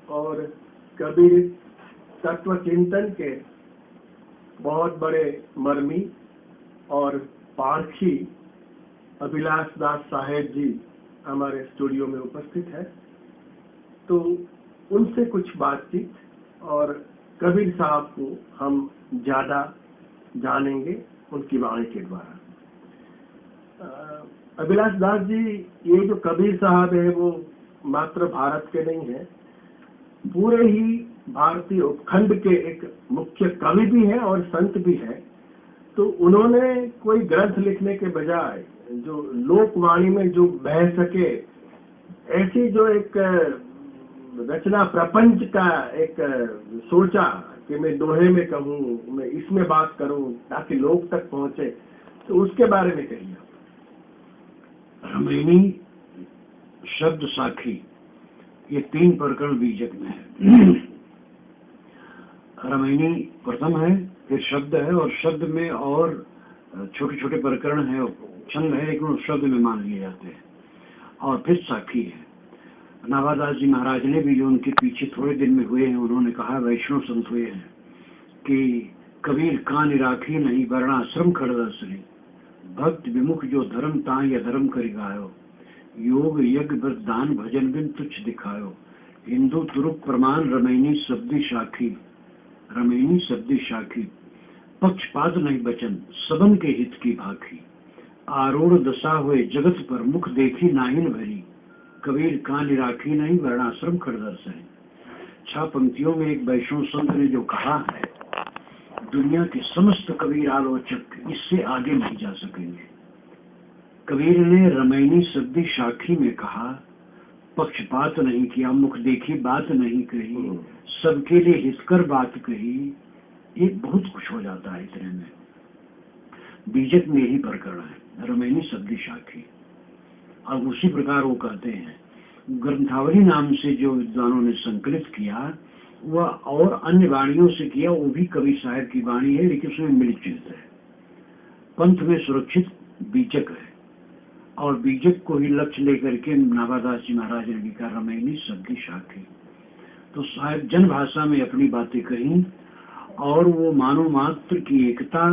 और कबीर तत्व चिंतन के बहुत बड़े मर्मी और पारखी अभिलाष दास साहेब जी हमारे स्टूडियो में उपस्थित है। तो उनसे कुछ बातचीत और कबीर साहब को हम ज्यादा जानेंगे उनकी वाणी के द्वारा। अभिलाष दास जी, ये जो कबीर साहब है वो मात्र भारत के नहीं है, पूरे ही भारतीय उपखंड के एक मुख्य कवि भी है और संत भी है। तो उन्होंने कोई ग्रंथ लिखने के बजाय जो लोकवाणी में जो बह सके, ऐसी जो एक रचना प्रपंच का एक सोचा कि मैं दोहे में कहूँ, मैं इसमें बात करूँ ताकि लोग तक पहुंचे, तो उसके बारे में कहिए। रमैनी, शब्द, साखी, ये 3 प्रकरण बीजक में है। रमैनी प्रथम है, फिर शब्द है, और शब्द में और छोटे छोटे प्रकरण है, छंद है, लेकिन उस शब्द में मान लिए जाते हैं। और फिर साखी है। नाभादास जी महाराज ने भी, जो उनके पीछे थोड़े दिन में हुए हैं, उन्होंने कहा, वैष्णव संत हुए हैं, कि कबीर कान राखी नहीं वर्णाश्रम खड़दर्शनी, भक्त विमुख जो धर्म तां या धर्म करि गायो, योग यज्ञ व्रत दान भजन बिन तुच्छ दिखायो, हिंदू तुरुप प्रमाण रमैनी शब्दी साखी, रमैनी शब्दी साखी, पक्षपात नहीं बचन सबन के हित की भाखी, आरूढ़ दशा हुए जगत पर मुख देखी नाहिन भरी, कबीर कान राखी नहीं वर्णाश्रम खड़दर्शनी। 6 पंक्तियों में एक वैष्णव संत ने जो कहा है, दुनिया के समस्त कबीर आलोचक इससे आगे नहीं जा सकेंगे। कबीर ने रमैनी शब्दी साखी में कहा, पक्षपात नहीं किया, मुख देखी बात नहीं कही, सबके लिए हितकर बात कही। ये बहुत कुछ हो जाता है इतने में। बीजक में ही प्रकरण है, रमैनी शब्दी साखी। और उसी प्रकार वो कहते हैं, ग्रंथावली नाम से जो विद्वानों ने संकलित किया, वह और अन्य वाणियों से किया, वो भी कबीर साहब की वाणी है, लेकिन उसमें मिलित जुलित है। पंथ में सुरक्षित बीजक है, और बीजक को ही लक्ष्य लेकर के नाभादास जी महाराज ने लिखा रमैनी शब्दी साखी। तो साहब जन भाषा में अपनी बातें कही, और वो मानव मात्र की एकता,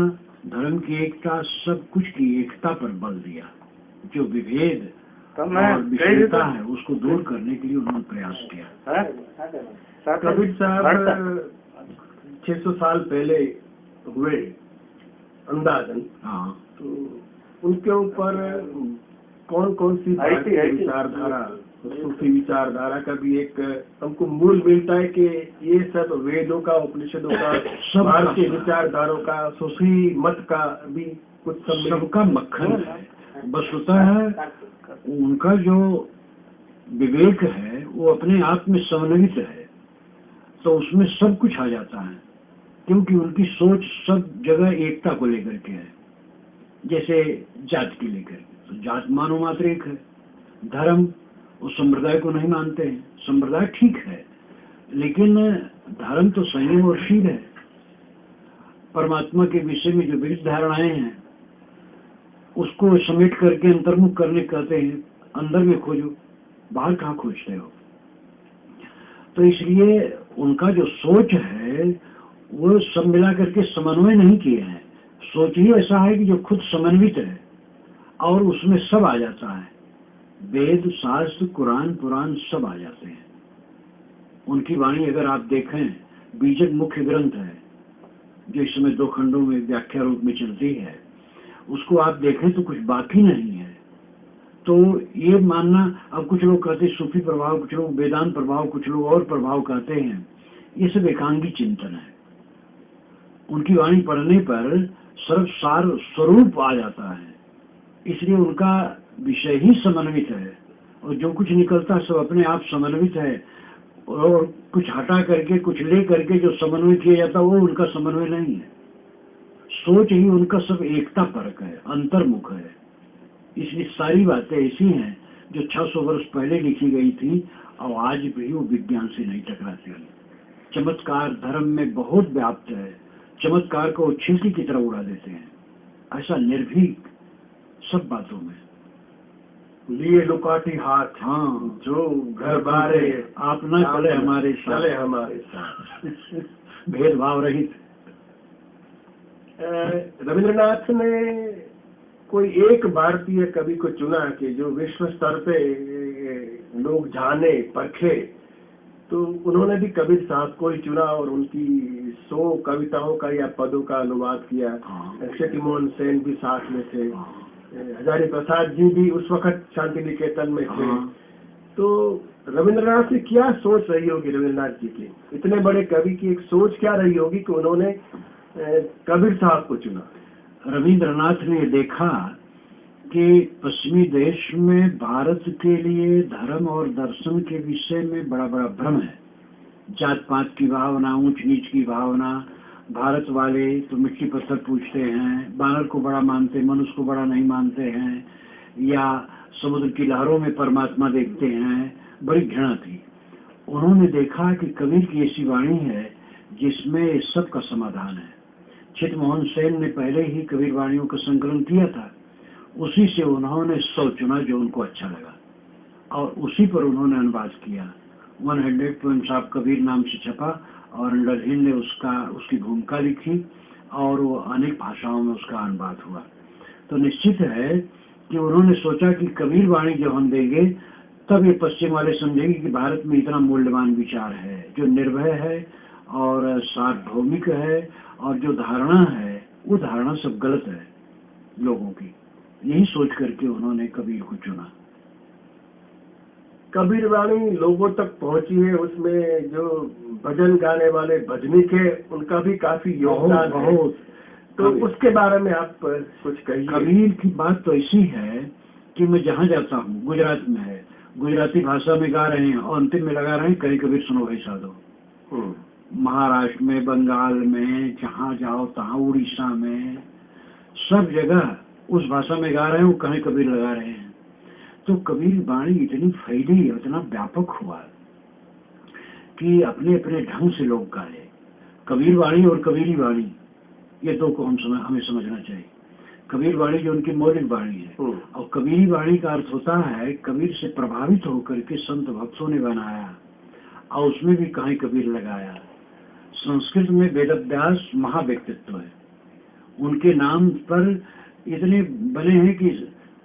धर्म की एकता, सब कुछ की एकता पर बल दिया। जो विभेद और विषमता है उसको दूर करने के लिए उन्होंने प्रयास किया। कबीर साहब 600 साल पहले हुए अंदाजन। हाँ, तो उनके ऊपर कौन कौन सी विचारधारा, सूफी विचारधारा का भी एक हमको मूल मिलता है कि ये सब वेदों का, उपनिषदों का, भारतीय विचारधारों का, सूफी मत का भी कुछ सबका मक्खन है। बस होता है उनका जो विवेक है वो अपने आप में समन्वित है, तो उसमें सब कुछ आ जाता है, क्योंकि उनकी सोच सब जगह एकता को लेकर के है। जैसे जात के लेकर, तो जात मानव मात्र एक है। धर्म, उस संप्रदाय को नहीं मानते हैं, संप्रदाय ठीक है, लेकिन धर्म तो संयम और शील है। परमात्मा के विषय में जो विरुद्ध धारणाएं हैं उसको समेट करके अंतर्मुख करने कहते हैं, अंदर में खोजो, बाहर कहाँ खोजते हो। तो इसलिए उनका जो सोच है वो सब मिला करके समन्वय नहीं किए हैं। सोच ही ऐसा है कि जो खुद समन्वित है और उसमें सब आ जाता है, वेद, शास्त्र, कुरान, पुराण सब आ जाते हैं। उनकी वाणी अगर आप देखें, बीजक मुख्य ग्रंथ है जो इस समय 2 खंडों में व्याख्या रूप में चलती है, उसको आप देखें तो कुछ बाकी नहीं है। तो ये मानना, अब कुछ लोग कहते हैं सूफी प्रभाव, कुछ लोग वेदांत प्रभाव, कुछ लोग और प्रभाव कहते हैं, ये सब एकांगी चिंतन है। उनकी वाणी पढ़ने पर सर्वसार स्वरूप आ जाता है, इसलिए उनका विषय ही समन्वित है, और जो कुछ निकलता है सब अपने आप समन्वित है, और कुछ हटा करके कुछ ले करके जो समन्वय किया जाता है वो उनका समन्वय नहीं है। सोच ही उनका सब एकता परक है, अंतर्मुख है। इसलिए सारी बातें ऐसी हैं जो 600 वर्ष पहले लिखी गई थी और आज भी वो विज्ञान से नहीं टकराती। चमत्कार धर्म में बहुत व्याप्त है, चमत्कार को छिलकी की तरह उड़ा देते हैं, ऐसा निर्भीक सब बातों में। लिए लुकाटी हाथ, हाँ, जो घर बारे आप न चले हमारे साथ, चले हमारे साथ। भेदभाव रहित। रविंद्रनाथ ने कोई एक भारतीय कवि को चुना कि जो विश्व स्तर पे लोग जाने परखे, तो उन्होंने भी कबीर साहब को ही चुना और उनकी 100 कविताओं का या पदों का अनुवाद किया। शक्ति मोहन सेन भी साथ में थे, हजारी प्रसाद जी भी उस वक्त शांति निकेतन में थे। तो रविंद्रनाथ की क्या सोच रही होगी, रविंद्रनाथ जी की इतने बड़े कवि की एक सोच क्या रही होगी कि उन्होंने कबीर साहब को चुना? रविंद्रनाथ ने देखा कि पश्चिमी देश में भारत के लिए धर्म और दर्शन के विषय में बड़ा बड़ा भ्रम है। जात पात की भावना, ऊंच नीच की भावना, भारत वाले तो मिट्टी पत्थर पूछते हैं, बानर को बड़ा मानते, मनुष्य को बड़ा नहीं मानते हैं, या समुद्र की लहरों में परमात्मा देखते हैं, बड़ी घृणा थी। उन्होंने देखा कि कबीर की ऐसी वाणी है जिसमें इस सब का समाधान है। चित मोहन सेन ने पहले ही कबीर वाणियों का संकलन किया था, उसी से उन्होंने 100 चुना जो उनको अच्छा लगा और उसी पर उन्होंने अनुवाद किया। 100 पोएम्स ऑफ कबीर नाम से छपा और अंडरहिल ने उसकी भूमिका लिखी और वो अनेक भाषाओं में उसका अनुवाद हुआ। तो निश्चित है कि उन्होंने सोचा कि कबीर वाणी जब हम देंगे तब ये पश्चिम वाले समझेंगे कि भारत में इतना मूल्यवान विचार है जो निर्भय है और सार्वभौमिक है, और जो धारणा है वो धारणा सब गलत है लोगों की। यही सोच करके उन्होंने कबीर को चुना। कबीर वाणी लोगों तक पहुंची है, उसमें जो भजन गाने वाले भजनिक है उनका भी काफी योगदान है। तो उसके बारे में आप कुछ कहिए। कबीर की बात तो ऐसी है कि मैं जहाँ जाता हूँ, गुजरात में है, गुजराती भाषा में गा रहे हैं और अंतिम में लगा रहे हैं कहीं कबीर सुनो भाई साधो। महाराष्ट्र में, बंगाल में, जहाँ जाओ तहाँ, उड़ीसा में, सब जगह उस भाषा में गा रहे हैं, कहीं कबीर लगा रहे हैं। तो कबीर वाणी इतनी फैली, इतना व्यापक हुआ कि अपने अपने ढंग से लोग गाए। कबीर वाणी और कबीरी वाणी, ये दो को हमें समझना चाहिए। कबीर वाणी जो उनकी मौलिक वाणी है, और कबीरी वाणी का अर्थ होता है कबीर से प्रभावित होकर के संत भक्तों ने बनाया और उसमें भी कहीं कबीर लगाया। संस्कृत में वेदव्यास महाव्यक्तित्व है, उनके नाम पर इतने बने हैं कि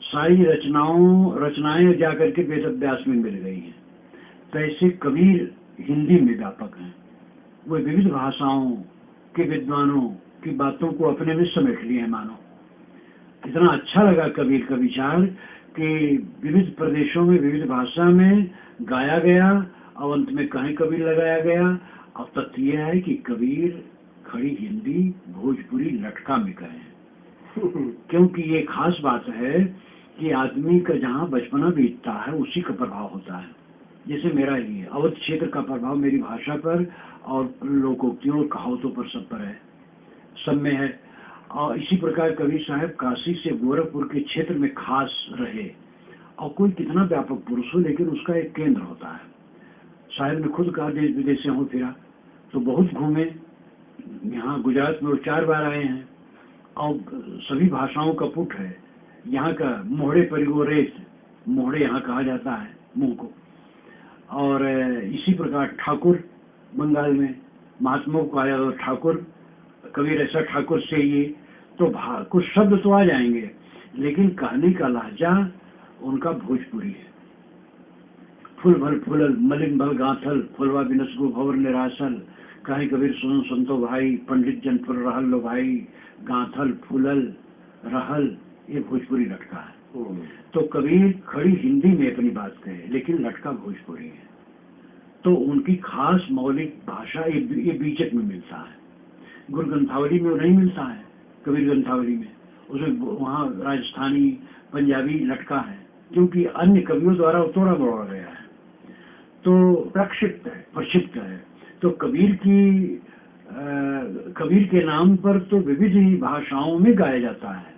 सारी रचनाएं जाकर के वेदव्यास में मिल गई हैं। तो ऐसे कबीर हिंदी में व्यापक हैं, वो विविध भाषाओं के विद्वानों की बातों को अपने में समेट लिए हैं मानो। इतना अच्छा लगा कबीर का विचार कि विविध प्रदेशों में विविध भाषा में गाया गया और अंत में कहीं कबीर लगाया गया। अब तथ्य यह है कि कबीर खड़ी हिंदी, भोजपुरी, लटका में गए हैं क्योंकि ये खास बात है कि आदमी का जहाँ बचपना बीतता है उसी का प्रभाव होता है। जैसे मेरा ही है, अवध क्षेत्र का प्रभाव मेरी भाषा पर और लोकोक्तियों और कहावतों पर सब पर है, सब में है। और इसी प्रकार कबीर साहब काशी से गोरखपुर के क्षेत्र में खास रहे, और कोई कितना व्यापक पुरुष हो लेकिन उसका एक केंद्र होता है। साहब ने खुद कहा देश विदेश से हूँ फिरा, तो बहुत घूमे। यहाँ गुजरात में वो 4 बार आए हैं और सभी भाषाओं का पुट है। यहाँ का मोहड़े परिगो रेत, मोहड़े यहाँ कहा जाता है मुंह को। और इसी प्रकार ठाकुर, बंगाल में महात्मा को कहा जाता है ठाकुर, कबीर ऐसा ठाकुर से ये, तो कुछ शब्द तो आ जाएंगे लेकिन कहने का लहजा उनका भोजपुरी है। फुल भल फुलल मलिन भल गांथल, फुलवा बिनस गो भवर निरासल, कहीं कबीर सुनो संतो भाई, पंडित जन फुल रहल लो भाई, गांथल फुलल रहल, ये भोजपुरी लटका है। तो कबीर खड़ी हिंदी में अपनी बात कहे लेकिन लटका भोजपुरी है। तो उनकी खास मौलिक भाषा ये बीचक में मिलता है। गुरु ग्रंथावली में वो नहीं मिलता है, कबीर ग्रंथावली में उसमें वहाँ राजस्थानी पंजाबी लटका है क्योंकि अन्य कवियों द्वारा तोड़ा मरोड़ा गया है, तो प्रक्षिप्त है। तो कबीर के नाम पर तो विविध ही भाषाओं में गाया जाता है,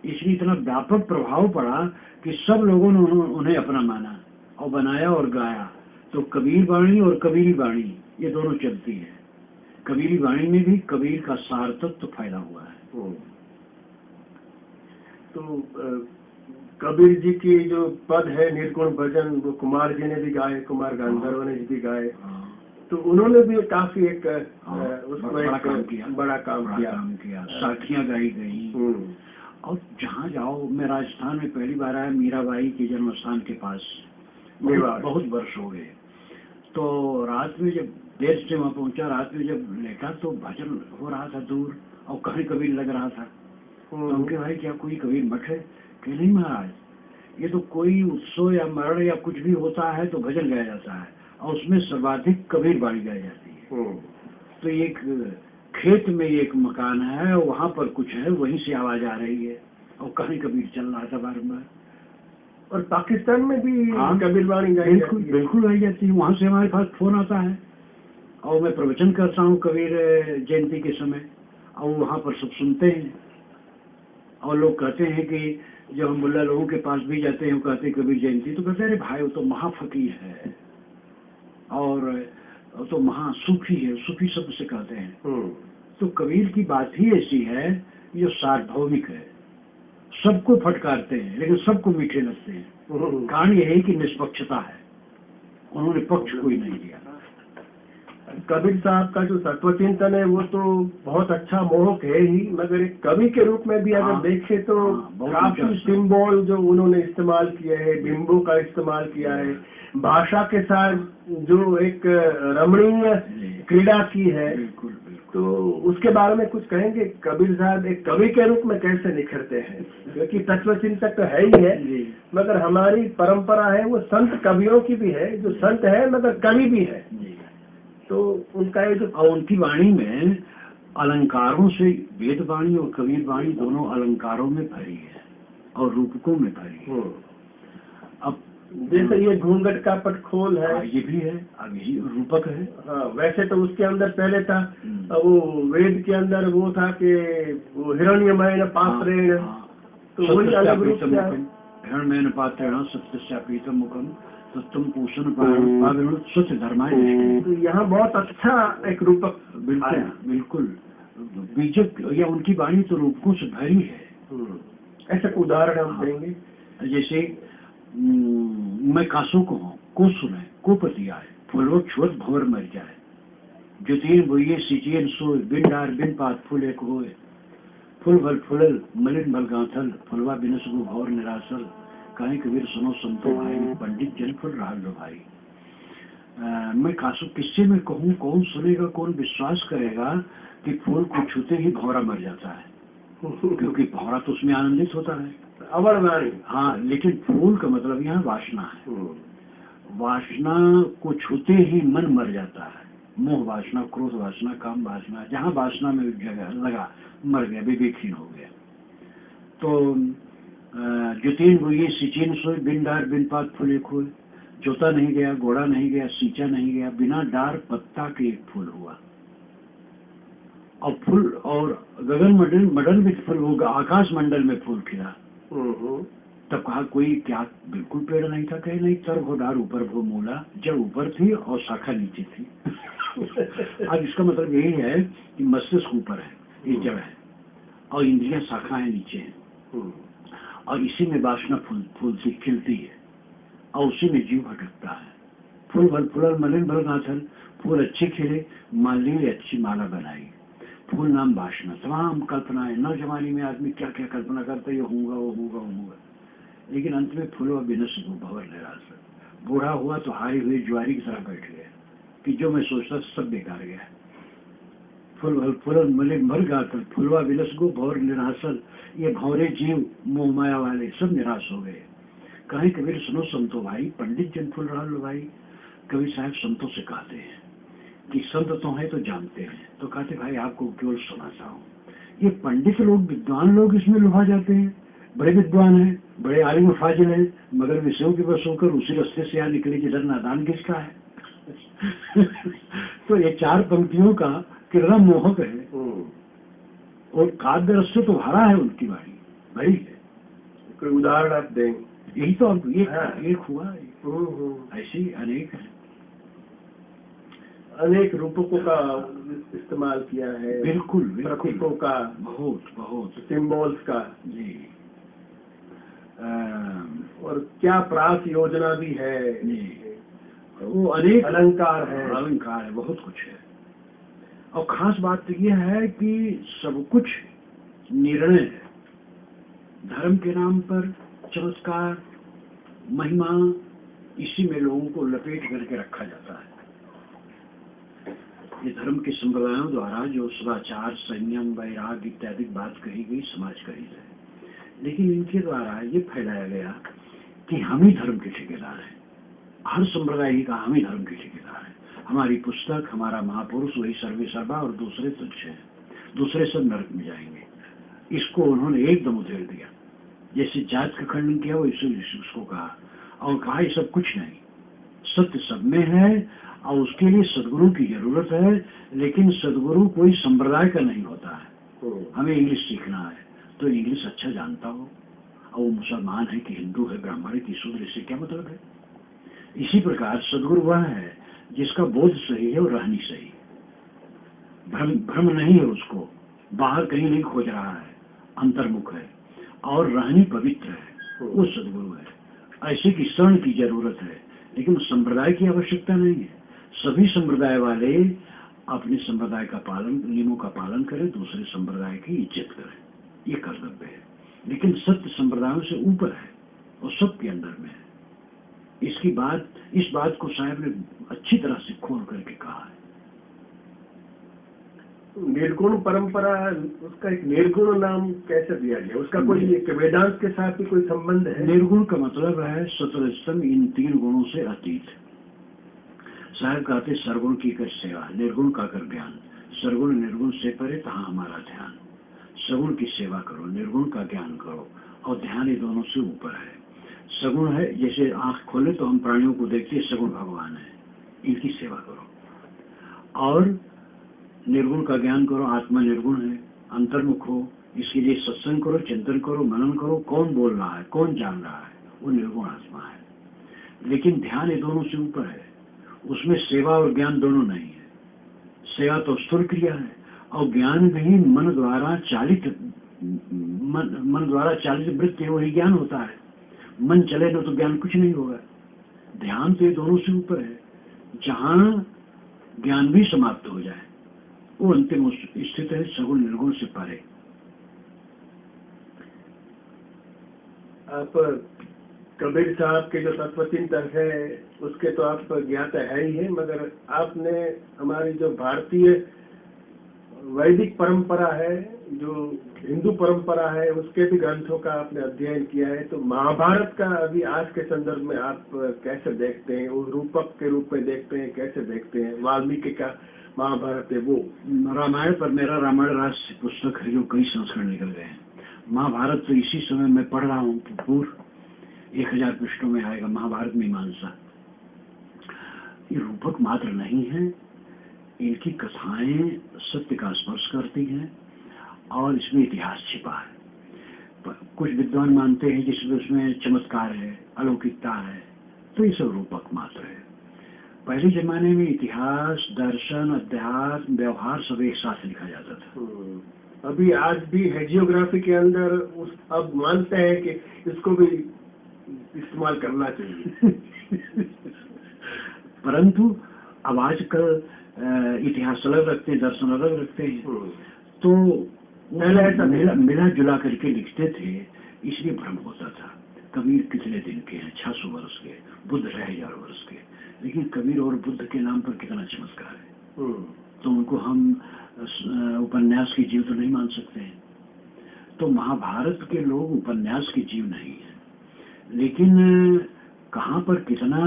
इसलिए इतना व्यापक प्रभाव पड़ा कि सब लोगों ने उन्हें अपना माना और बनाया और गाया। तो कबीर वाणी और कबीरी वाणी ये दोनों चलती है। कबीरी वाणी में भी कबीर का सार तत्व फैला हुआ है। तो कबीर जी की जो पद है निर्गुण भजन, वो कुमार जी ने भी गाए, कुमार गंधर्व ने भी गाए। तो उन्होंने भी काफी एक उसमें बड़ा काम किया। साखियां गाई गई। और जहाँ जाओ, मैं राजस्थान में पहली बार आया मीराबाई के जन्म स्थान के पास, बहुत वर्ष हो गए। तो रात में जब देर से वहाँ पहुंचा, रात में जब लेटा तो भजन हो रहा था दूर, और कहीं कबीर लग रहा था। तो उनके भाई क्या कोई कबीर मठ है? कि नहीं महाराज, ये तो कोई उत्सव या मरण या कुछ भी होता है तो भजन गाया जाता है, और उसमें सर्वाधिक कबीर बाणी गाई जाती है। तो एक खेत में एक मकान है, वहाँ पर कुछ है, वहीं से आवाज आ रही है, और कहीं कबीर चल रहा था बार-बार। और पाकिस्तान में भी कबीर बाणी गाई जाती है? बिल्कुल गाई जाती है। वहाँ से हमारे पास फोन आता है, और मैं प्रवचन करता हूँ कबीर जयंती के समय, और वहाँ पर सब सुनते हैं। और लोग कहते हैं कि जब हम मुल्ला लोगों के पास भी जाते हैं, कहते हैं कबीर जयंती, तो कहते हैं अरे भाई वो तो महाफकीर है, और तो महा सूफी है, सूफी शब्द से कहते हैं। तो कबीर की बात ही ऐसी है जो सार्वभौमिक है, सबको फटकारते हैं लेकिन सबको मीठे लगते हैं। कारण यह है कि निष्पक्षता है, उन्होंने पक्ष कोई नहीं लिया। कबीर साहब का जो तत्व चिंतन है वो तो बहुत अच्छा मोहक है ही, मगर एक कवि के रूप में भी अगर देखे तो काफी सिंबल जो उन्होंने इस्तेमाल किए हैं, बिंबों का इस्तेमाल किया है, भाषा के साथ जो एक रमणीय क्रीड़ा की है। तो उसके बारे में कुछ कहेंगे? कबीर साहब एक कवि के रूप में कैसे निखरते हैं? क्योंकि तत्व चिंतक तो है ही है, मगर हमारी परंपरा है वो संत कवियों की भी है, जो संत है मगर कवि भी है। तो उनका ये जो, और उनकी वाणी में अलंकारों से, वेद वाणी और कबीर वाणी दोनों अलंकारों में भरी है और रूपकों में भरी है। अब जैसे ये घूंघट का पटखोल है, ये भी है, अब यही रूपक है। हाँ, वैसे तो उसके अंदर पहले था वो वेद के अंदर वो था कि वो हिरण्यमय पात्रेण, तो वही अलग रूप से है। हिरण्यमय पात्रेण सत्यस्यापीतम मुखम सत्यम पोषण पावरण स्वच्छ धर्माय। तो यहाँ बहुत अच्छा एक रूपक। बिल्कुल बीजक, या उनकी वाणी तो रूपकों से भरी है। ऐसे उदाहरण हम देंगे, जैसे मैं कासो को हूँ, को सुने, को पति आए, फुलवक छुअत भंवर मर जाए, ज्योतिन बोइये सिचियन सोए, बिन डार बिन पात फूल एक होए, फुल भल फुलल मलिन भल गांथल, फुलवा बिनस गो भौर निरासल, कहीं कबीर सुनो संतो भाई, पंडित जन फुल रहा लो भाई। मैं कासो किससे मैं कहूँ, कौन सुनेगा, कौन विश्वास करेगा कि फूल को छूते ही भौरा मर जाता है, क्योंकि भौरा तो उसमें आनंदित होता है, अवर वाणी। हाँ, लेकिन फूल का मतलब यहाँ वासना है। वासना को छूते ही मन मर जाता है। मोह वासना, क्रोध वासना, काम वासना, जहाँ वासना में जगह लगा मर गया, विवेकहीन हो गया। तो ज्योतिन हुई सिंचिन सोए, बिन डार बिन पात फूल एक हुए, जोता नहीं गया, गोड़ा नहीं गया, सींचा नहीं गया, बिना डार पत्ता के एक फूल हुआ। और फूल और गगन मंडल में फूल होगा, आकाश मंडल में फूल खिला। तब कहा कोई क्या बिल्कुल पेड़ नहीं था? कहे नहीं, तर घोडार ऊपर भो मूला, जड़ ऊपर थी और शाखा नीचे थी। अब इसका मतलब यही है कि मस्तिष्क ऊपर है, ये जड़ है, और इंद्रियां शाखाएं नीचे हैं, और इसी में वासना फूल से खिलती है, और उसी में जीव भटकता है। फूल भल फुलल मलिन भल गांथल, फूल अच्छे खिले, माली अच्छी माला बनाई, फूल नाम वासना, तमाम कल्पनाएं। नौजवानी में आदमी क्या क्या कल्पना करता है, ये होगा वो होगा वो होगा, लेकिन अंत में फूलों बिनस भंवर निराश। बूढ़ा हुआ तो हारी हुई ज्वारी की तरह बैठ गया कि जो मैं सोचता सब बेकार गया। फूल फुलल मलिन भल गांथल, फुलवा बिनस गो भंवर निरासल, ये भंवरे जीव मोह माया वाले सब निराश हो गए। कहीं कबीर सुनो संतो भाई, पंडित जन फुल रहा लो भाई। कबीर साहब संतों से कहते हैं कि संत तो है तो जानते हैं, तो कहते भाई आपको केवल सुनाता हूँ, ये पंडित लोग, विद्वान लोग इसमें लुभा जाते हैं, बड़े विद्वान हैं, बड़े आलिम फाजिल हैं, मगर विषयों के बस होकर उसी रास्ते से यहाँ निकले जिधर नादान किसका है। तो ये चार पंक्तियों का कितना मोहक है, और काव्य रस से तो भरा है उनकी वाणी, भाई है। कोई उदाहरण आप देंगे? यही तो अब एक हुआ है, ऐसी अनेक है, अनेक रूपकों का इस्तेमाल किया है। बिल्कुल प्रतीकों का, बहुत बहुत, सिंबल्स का। जी। और क्या प्रास योजना भी है, वो अनेक अलंकार है, बहुत कुछ है। और खास बात तो यह है कि सब कुछ निर्णय है। धर्म के नाम पर चमत्कार, महिमा, इसी में लोगों को लपेट करके रखा जाता है। ये धर्म के संप्रदायों द्वारा जो सदाचार, संयम, वैराग्य इत्यादि बात कही गई, समाज का हित है, लेकिन इनके द्वारा ये फैलाया गया कि हम ही धर्म के ठेकेदार हैं। हर संप्रदाय ही का हम ही धर्म के ठेकेदार हैं। हमारी पुस्तक, हमारा महापुरुष वही सर्वे सर्वा और दूसरे तुच्छ हैं, दूसरे सब नरक में जाएंगे। इसको उन्होंने एकदम उधेड़ दिया। जैसे जात का खंडन किया वैसे उसको कहा और कहा ये सब कुछ नहीं, सत्य सब में है और उसके लिए सदगुरु की जरूरत है। लेकिन सदगुरु कोई संप्रदाय का नहीं होता है। हमें इंग्लिश सीखना है तो इंग्लिश अच्छा जानता हो, और वो मुसलमान है कि हिंदू है, ब्राह्मण है कि शूद्र, इससे क्या मतलब है। इसी प्रकार सदगुरु वह है जिसका बोध सही है और रहनी सही, भ्रम नहीं है, उसको बाहर कहीं नहीं खोज रहा है, अंतर्मुख है और रहनी पवित्र है, वो सदगुरु है। ऐसे की शरण की जरूरत है, लेकिन संप्रदाय की आवश्यकता नहीं है। सभी संप्रदाय वाले अपने संप्रदाय का पालन, नियमों का पालन करें, दूसरे संप्रदाय की इज्जत करें, ये कर्तव्य है। लेकिन सत्य संप्रदायों से ऊपर है और सबके अंदर में है। इस बात को साहब ने अच्छी तरह से खोल करके कहा है। निर्गुण परंपरा, उसका एक निर्गुण नाम कैसे दिया गया? उसका कोई वेदांत के साथ भी कोई संबंध है? निर्गुण का मतलब है सतरजतम, इन 3 गुणों से अतीत। साहब कहते सरगुण की कर सेवा, निर्गुण का कर ज्ञान, सरगुण निर्गुण से परे तहाँ हमारा ध्यान। सगुण की सेवा करो, निर्गुण का ज्ञान करो, और ध्यान ये दोनों से ऊपर है। सगुण है, जैसे आंख खोले तो हम प्राणियों को देखते हैं, सगुण भगवान है, इनकी सेवा करो। और निर्गुण का ज्ञान करो, आत्मा निर्गुण है, अंतर्मुख हो, इसके लिए सत्संग करो, चिंतन करो, मनन करो, कौन बोल रहा है, कौन जान रहा है, वो निर्गुण आत्मा है। लेकिन ध्यान ये दोनों से ऊपर है, उसमें सेवा और ज्ञान दोनों नहीं है। सेवा तो स्थूल क्रिया है और ज्ञान भी मन द्वारा चालित वृत्ति है, वही ज्ञान होता है। मन चले ना तो ज्ञान कुछ नहीं होगा। ध्यान तो ये दोनों से ऊपर है, जहां ज्ञान भी समाप्त हो जाए वो अंतिम स्थित है, सगुण निर्गुण से परे। आप कबीर साहब के जो तत्वचिंतन है उसके तो आप ज्ञाता है ही है, मगर आपने हमारी जो भारतीय वैदिक परंपरा है, जो हिंदू परंपरा है, उसके भी ग्रंथों का आपने अध्ययन किया है। तो महाभारत का अभी आज के संदर्भ में आप कैसे देखते हैं? वो रूपक के रूप में देखते हैं, कैसे देखते हैं? वाल्मीकि का महाभारत है, वो रामायण पर मेरा रामायण रास पुस्तक है, जो कई संस्करण निकल गए हैं। महाभारत तो इसी समय मैं पढ़ रहा हूँ, पूर्व 1000 पृष्ठों में आएगा महाभारत मीमांसा। ये रूपक मात्र नहीं है, इनकी कथाएं सत्य का स्पर्श करती हैं और इसमें इतिहास छिपा है। कुछ विद्वान मानते हैं जिसमें उसमें चमत्कार है, अलौकिकता है, तो ये सब रूपक मात्र है। पहले जमाने में इतिहास, दर्शन, अध्यात्म, व्यवहार सब एक साथ लिखा जाता था। अभी आज भी हेजियोग्राफी के अंदर अब मानते हैं कि इसको भी इस्तेमाल करना चाहिए। परंतु अब आजकल इतिहास अलग रखते हैं, दर्शन अलग रखते हैं, तो पहले ऐसा मिला जुला करके लिखते थे, इसलिए भ्रम होता था। कबीर कितने दिन के हैं? 600 वर्ष के। बुद्ध 1000 वर्ष के। लेकिन कबीर और बुद्ध के नाम पर कितना चमत्कार है। तो उनको हम उपन्यास के जीव तो नहीं मान सकते हैं। तो महाभारत के लोग उपन्यास के जीव नहीं है, लेकिन कहाँ पर कितना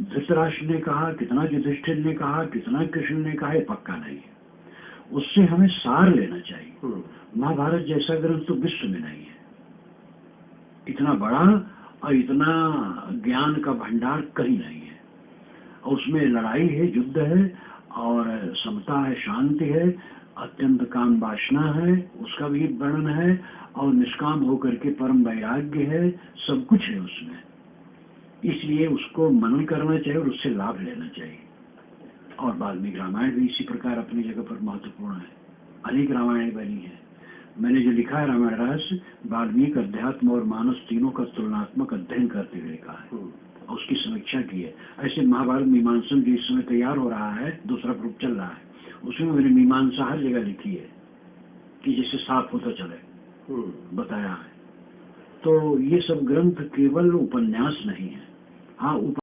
धृतराष्ट्र ने कहा, कितना युधिष्ठिर ने कहा, कितना कृष्ण ने कहा, ये पक्का नहीं है। उससे हमें सार लेना चाहिए। महाभारत जैसा ग्रंथ तो विश्व में नहीं है, इतना बड़ा और इतना ज्ञान का भंडार कहीं नहीं है। और उसमें लड़ाई है, युद्ध है और समता है, शांति है, अत्यंत काम वासना है, उसका भी वर्णन है, और निष्काम होकर के परम वैराग्य है, सब कुछ है उसमें। इसलिए उसको मनन करना चाहिए और उससे लाभ लेना चाहिए। और वाल्मीकि रामायण भी इसी प्रकार अपनी जगह पर महत्वपूर्ण है। अनेक रामायण बनी है, मैंने जो लिखा है रामायण रहस्य, वाल्मीकि अध्यात्म और मानस तीनों का तुलनात्मक अध्ययन करते हुए लिखा है और उसकी समीक्षा की है। ऐसे महाभारत मीमांसन जो इस समय तैयार हो रहा है, दूसरा ग्रुप चल रहा है, उसमें मैंने मीमांसा हर जगह लिखी है कि जिससे साफ होता चले, बताया है। तो ये सब ग्रंथ केवल उपन्यास नहीं है। हाँ,